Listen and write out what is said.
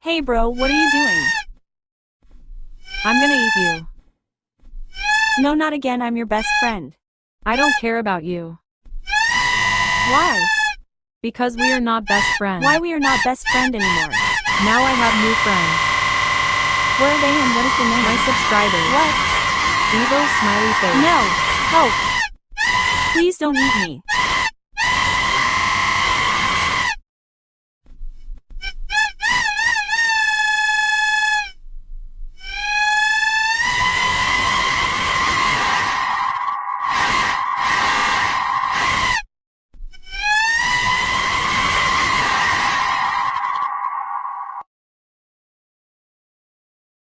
Hey bro, what are you doing? I'm gonna eat you. No, not again, I'm your best friend. I don't care about you. Why? Because we are not best friends. Why we are not best friend anymore? Now I have new friends. Where are they and what is the name? My subscribers. What? Evil smiley face. No! Help! Please don't eat me.